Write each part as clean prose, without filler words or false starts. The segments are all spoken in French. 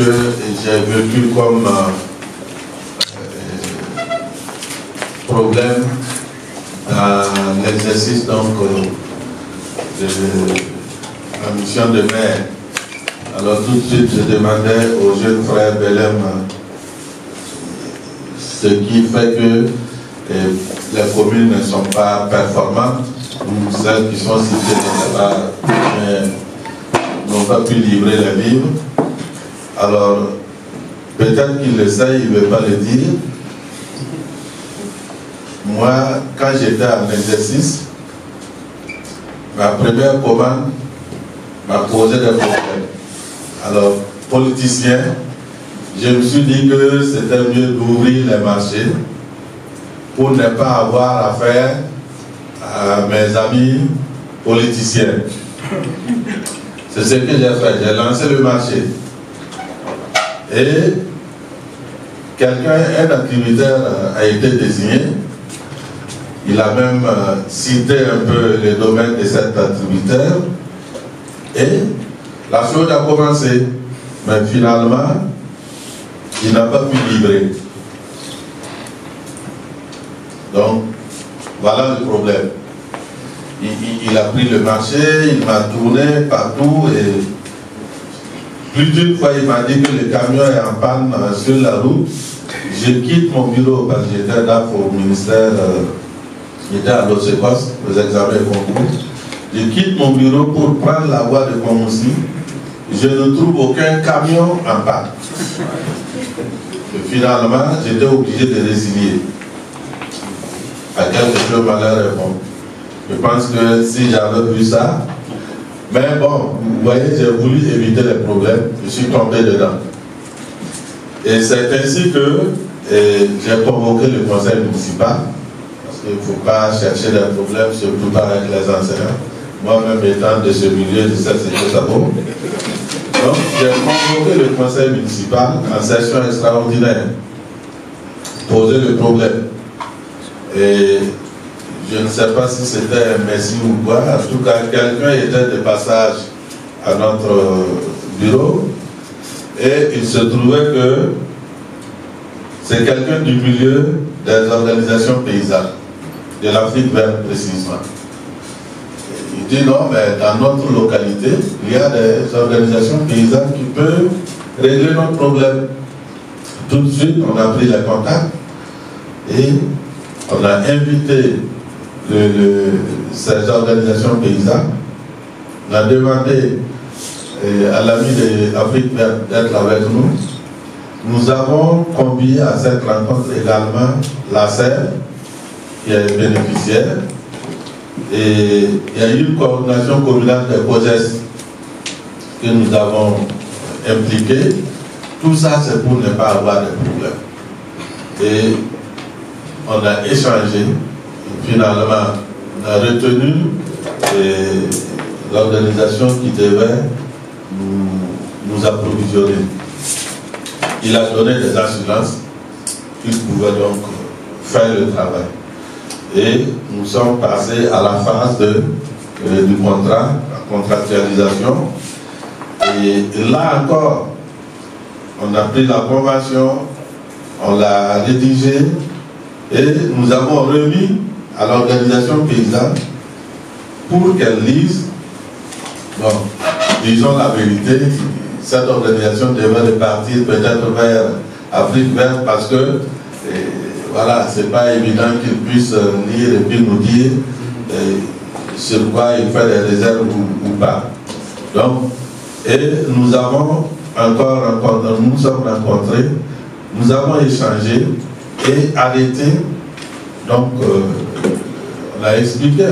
que j'ai vécu comme problème dans l'exercice donc de la mission de maire. Alors tout de suite je demandais au jeune frère Belém ce qui fait que les communes ne sont pas performantes, ou celles qui sont citées n'ont pas pu livrer les livres. Alors peut-être qu'il le sait, il ne veut pas le dire. Moi, quand j'étais en exercice, ma première commande m'a posé des problèmes. Alors, politicien, je me suis dit que c'était mieux d'ouvrir les marchés pour ne pas avoir affaire à mes amis politiciens. C'est ce que j'ai fait. J'ai lancé le marché. Et un attributaire a été désigné. Il a même cité un peu les domaines de cet attributaire. Et la chose a commencé. Mais finalement, il n'a pas pu livrer. Donc, voilà le problème. Il a pris le marché, il m'a tourné partout et plus d'une fois il m'a dit que le camion est en panne sur la route. Je quitte mon bureau parce que j'étais là au ministère, j'étais à l'OCECOS, aux examens et concours. Je quitte mon bureau pour prendre la voie de Pomoussi. Je ne trouve aucun camion en panne. Et finalement, j'étais obligé de résilier. À quelque chose malheur est bon. Je pense que si j'avais vu ça, mais bon, vous voyez, j'ai voulu éviter les problèmes, je suis tombé dedans. Et c'est ainsi que j'ai convoqué le conseil municipal, parce qu'il ne faut pas chercher des problèmes, surtout pas avec les enseignants. Moi-même étant de ce milieu, je sais ce que ça vaut. Donc, j'ai convoqué le conseil municipal en session extraordinaire, poser le problème. Et je ne sais pas si c'était un messie ou quoi, en tout cas, quelqu'un était de passage à notre bureau et il se trouvait que c'est quelqu'un du milieu des organisations paysannes, de l'Afrique verte précisément. Il dit non, mais dans notre localité, il y a des organisations paysannes qui peuvent régler notre problème. Tout de suite, on a pris les contacts et on a invité ces organisations paysannes. On a demandé à l'ami de l'Afrique verte d'être avec nous. Nous avons convié à cette rencontre également la SER, qui est bénéficiaire, et il y a eu une coordination communale des projets que nous avons impliqués. Tout ça, c'est pour ne pas avoir de problème. Et on a échangé, et finalement, on a retenu l'organisation qui devait nous approvisionner. Il a donné des assurances qu'il pouvait donc faire le travail. Et nous sommes passés à la phase du contrat, la contractualisation. Et là encore, on a pris la convention, on l'a rédigée et nous avons remis à l'organisation paysanne pour qu'elle lise. Bon, disons la vérité, cette organisation devait repartir peut-être vers Afrique verte parce que voilà, c'est pas évident qu'il puisse lire et puis nous dire sur quoi il fait des réserves ou pas. Donc, et nous avons encore rencontré, nous nous sommes rencontrés, nous avons échangé et arrêté. Donc, on a expliqué,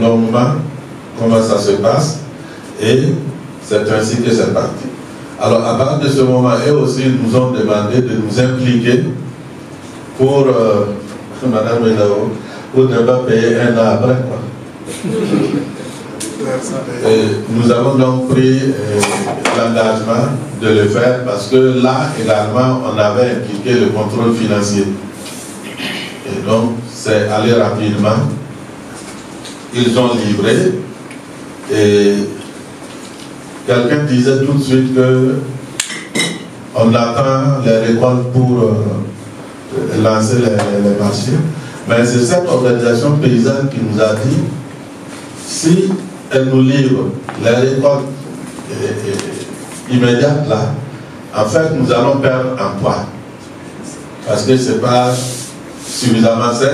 longuement comment ça se passe et c'est ainsi que c'est parti. Alors, à partir de ce moment, eux aussi nous ont demandé de nous impliquer pour, Madame Ménao, pour ne pas payer un an après, quoi. Et nous avons donc pris l'engagement de le faire parce que là également on avait impliqué le contrôle financier. Et donc c'est allé rapidement. Ils ont livré et quelqu'un disait tout de suite que on attend les récoltes pour lancer les marchés. Mais c'est cette organisation paysanne qui nous a dit, si elle nous livre les récoltes immédiates là, en fait nous allons perdre en poids. Parce que ce n'est pas suffisamment sec.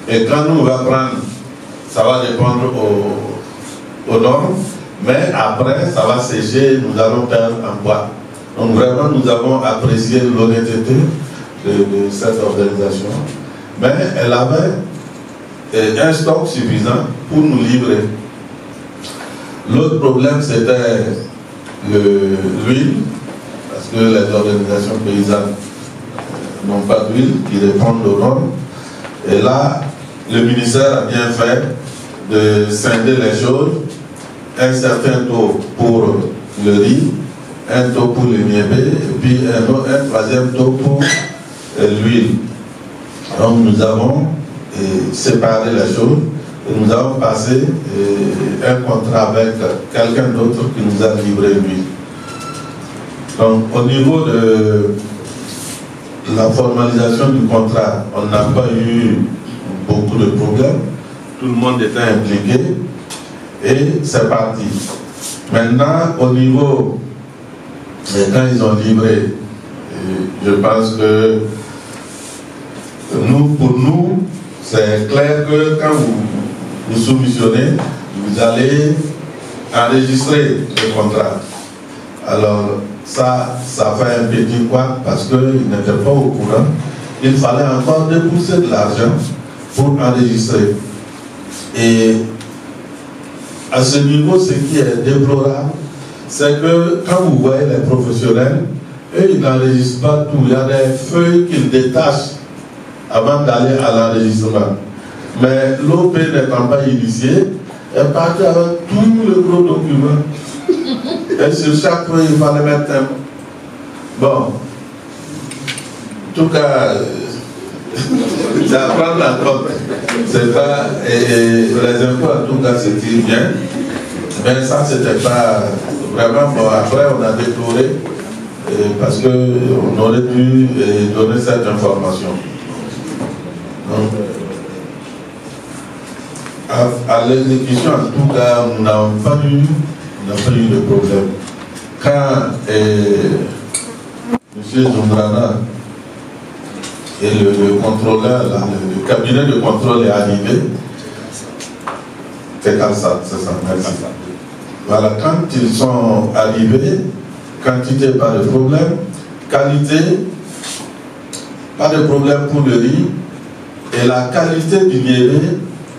Et quand nous on va prendre, ça va répondre aux normes, mais après ça va sécher, nous allons perdre en poids. Donc vraiment nous avons apprécié l'honnêteté de cette organisation. Mais elle avait un stock suffisant pour nous livrer. L'autre problème c'était l'huile, parce que les organisations paysannes n'ont pas d'huile qui répondent aux normes. Et là, le ministère a bien fait de scinder les choses. Un certain taux pour le riz, un taux pour le niébé, et puis un troisième taux pour l'huile. Donc nous avons séparé les choses et nous avons passé un contrat avec quelqu'un d'autre qui nous a livré l'huile. Donc au niveau de la formalisation du contrat, on n'a pas eu beaucoup de problèmes. Tout le monde était impliqué et c'est parti. Maintenant, au niveau, quand ils ont livré, je pense que pour nous, c'est clair que quand vous soumissionnez, vous allez enregistrer le contrat. Alors, ça fait un petit quoi parce qu'ils n'étaient pas au courant. Il fallait encore débourser de l'argent pour enregistrer. Et à ce niveau, ce qui est déplorable, c'est que quand vous voyez les professionnels, eux, ils n'enregistrent pas tout. Il y a des feuilles qu'ils détachent avant d'aller à l'enregistrement. Mais l'OP n'étant pas initié, est parti avec tout le gros document. Et sur chaque feuille, il fallait mettre un. Bon. En tout cas, c'est à prendre en compte. C'est pas. Les impôts, en tout cas, c'était bien. Mais ça, c'était pas. Vraiment, bon, après, on a déploré. Parce qu'on aurait dû donner cette information. Donc, à l'exécution, en tout cas, nous n'avons pas eu de problème. Quand M. Zumbrana et le contrôleur, le cabinet de contrôle est arrivé, c'est comme ça, c'est ça, merci. Voilà, quand ils sont arrivés, quantité, pas de problème, qualité, pas de problème pour le riz, et la qualité du niébé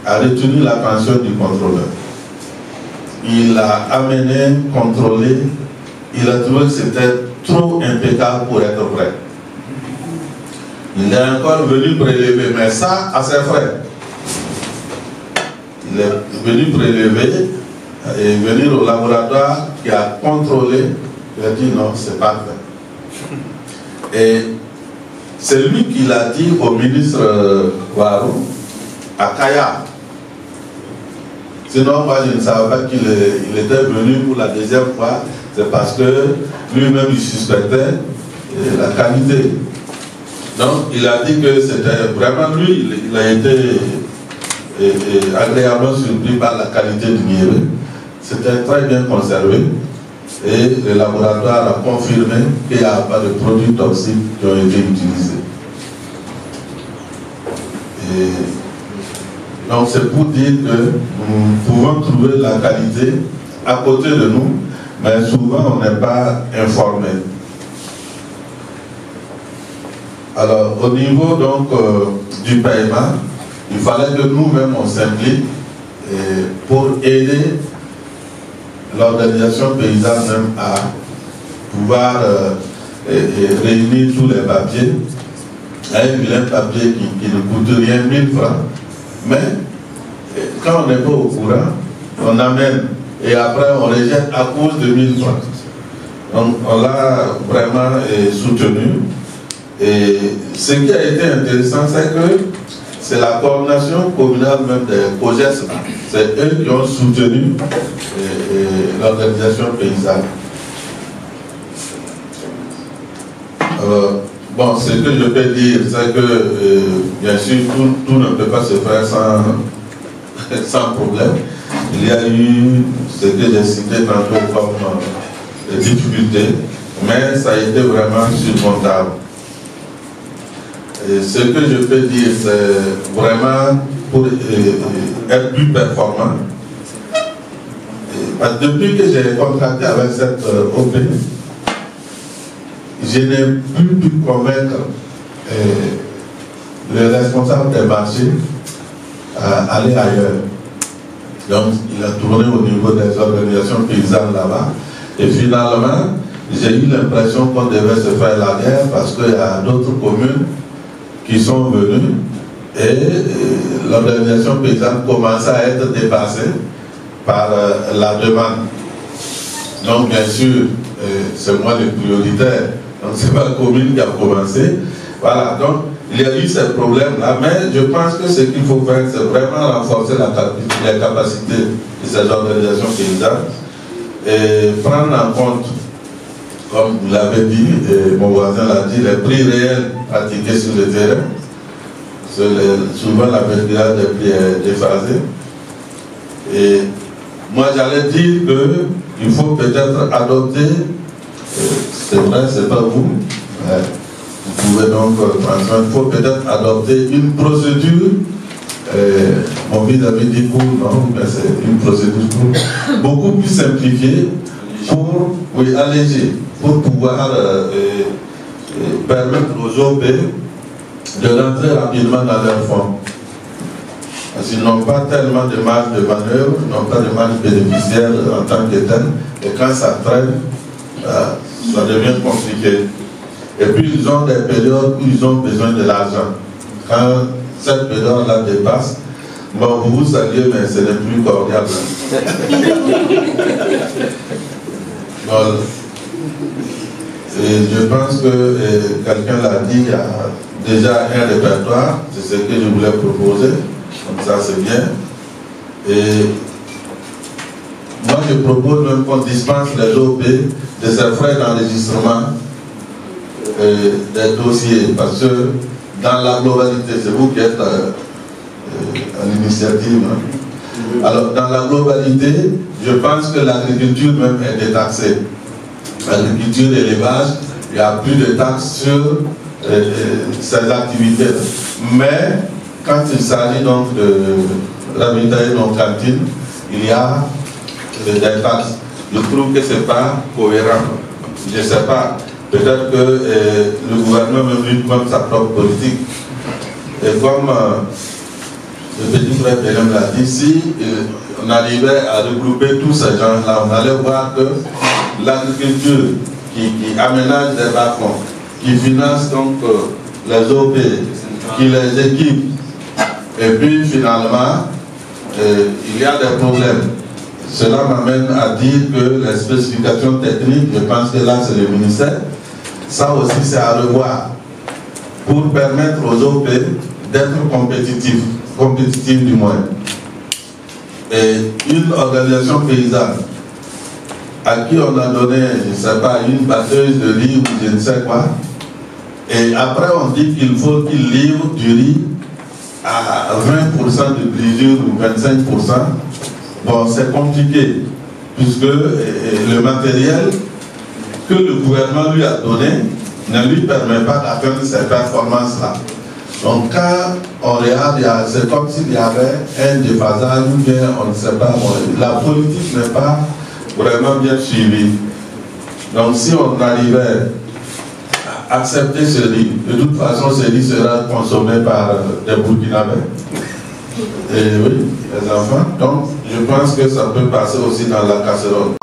a retenu l'attention du contrôleur. Il a amené, contrôlé, il a trouvé que c'était trop impeccable pour être vrai. Il est encore venu prélever, mais ça à ses frais. Il est venu prélever et venir au laboratoire qui a contrôlé, il a dit non, c'est pas vrai. Et c'est lui qui l'a dit au ministre Warou à Kaya. Sinon, moi, je ne savais pas qu'il était venu pour la deuxième fois. C'est parce que lui-même, il suspectait la qualité. Donc, il a dit que c'était vraiment lui, il a été agréablement surpris par la qualité du niébé. C'était très bien conservé. Et le laboratoire a confirmé qu'il n'y a pas de produits toxiques qui ont été utilisés. Donc c'est pour dire que nous pouvons trouver la qualité à côté de nous, mais souvent on n'est pas informé. Alors au niveau donc du paiement, il fallait que nous-mêmes on s'implique pour aider l'organisation paysanne même à pouvoir réunir tous les papiers, un vilain papier qui ne coûte rien, 1000 francs. Mais quand on n'est pas au courant, on amène et après on rejette à cause de 1000 francs. Donc on l'a vraiment soutenu. Et ce qui a été intéressant, c'est que c'est la coordination communale même des COGES. C'est eux qui ont soutenu l'organisation paysanne. Bon, ce que je peux dire, c'est que, bien sûr, tout ne peut pas se faire sans problème. Il y a eu ce que j'ai cité tantôt comme difficultés, mais ça a été vraiment surmontable. Et ce que je peux dire, c'est vraiment pour être plus performant. Depuis que j'ai contracté avec cette OP, je n'ai plus pu convaincre le responsable des marchés à aller ailleurs. Donc, il a tourné au niveau des organisations paysannes là-bas. Et finalement, j'ai eu l'impression qu'on devait se faire la guerre parce qu'il y a d'autres communes qui sont venues et l'organisation paysanne commençait à être dépassée par la demande. Donc, bien sûr, c'est moi le prioritaire. Donc, c'est pas la commune qui a commencé. Voilà, donc, il y a eu ces problèmes-là, mais je pense que ce qu'il faut faire, c'est vraiment renforcer les capacités de ces organisations paysannes et prendre en compte, comme vous l'avez dit, et mon voisin l'a dit, les prix réels pratiqués sur le terrain. Souvent, la période des prix est déphasée. Et moi, j'allais dire qu'il faut peut-être adopter, c'est vrai, c'est pas vous, vous pouvez donc transmettre, il faut peut-être adopter une procédure, mon vis-à-vis dit court, non, mais c'est une procédure courte, beaucoup plus simplifiée pour alléger, pour pouvoir permettre aux OP de rentrer rapidement dans leur fonds. Parce qu'ils n'ont pas tellement de marge de manœuvre, ils n'ont pas de marge bénéficiaire en tant que tel, et quand ça traîne, ça devient compliqué. Et puis ils ont des périodes où ils ont besoin de l'argent. Quand cette période-là dépasse, bon, vous vous saluez, mais ce n'est plus cordial. Bon, et je pense que quelqu'un l'a dit, il y a déjà un répertoire, c'est ce que je voulais proposer, donc ça c'est bien. Et moi je propose même qu'on dispense les OP de ces frais d'enregistrement des dossiers, parce que dans la globalité, c'est vous qui êtes à l'initiative. Hein. Alors, dans la globalité, je pense que l'agriculture même est détaxée. L'agriculture et l'élevage, il n'y a plus de taxes sur ces activités. Mais, quand il s'agit donc de ravitailler nos cantines, il y a des taxes. Je trouve que ce n'est pas cohérent. Je ne sais pas. Peut-être que le gouvernement même lutte contre sa propre politique. Et comme le petit frère Bélem l'a dit, si on arrivait à regrouper tous ces gens-là, on allait voir que l'agriculture qui aménage des bas-fonds, qui finance donc les OP, qui les équipe, et puis finalement, il y a des problèmes. Cela m'amène à dire que les spécifications techniques, je pense que là c'est le ministère, ça aussi c'est à revoir pour permettre aux OP d'être compétitifs du moins. Et une organisation paysanne à qui on a donné, je ne sais pas, une batteuse de riz ou je ne sais quoi, et après on dit qu'il faut qu'il livre du riz à 20% de brisure ou 25%, bon, c'est compliqué, puisque le matériel que le gouvernement lui a donné ne lui permet pas d'atteindre ces performances-là. Donc quand on regarde, c'est comme s'il y avait un déphasage ou bien on ne sait pas, la politique n'est pas vraiment bien suivie. Donc si on arrivait à accepter ce riz, de toute façon ce riz sera consommé par des Burkinabés. Et oui, les enfants. Donc je pense que ça peut passer aussi dans la casserole.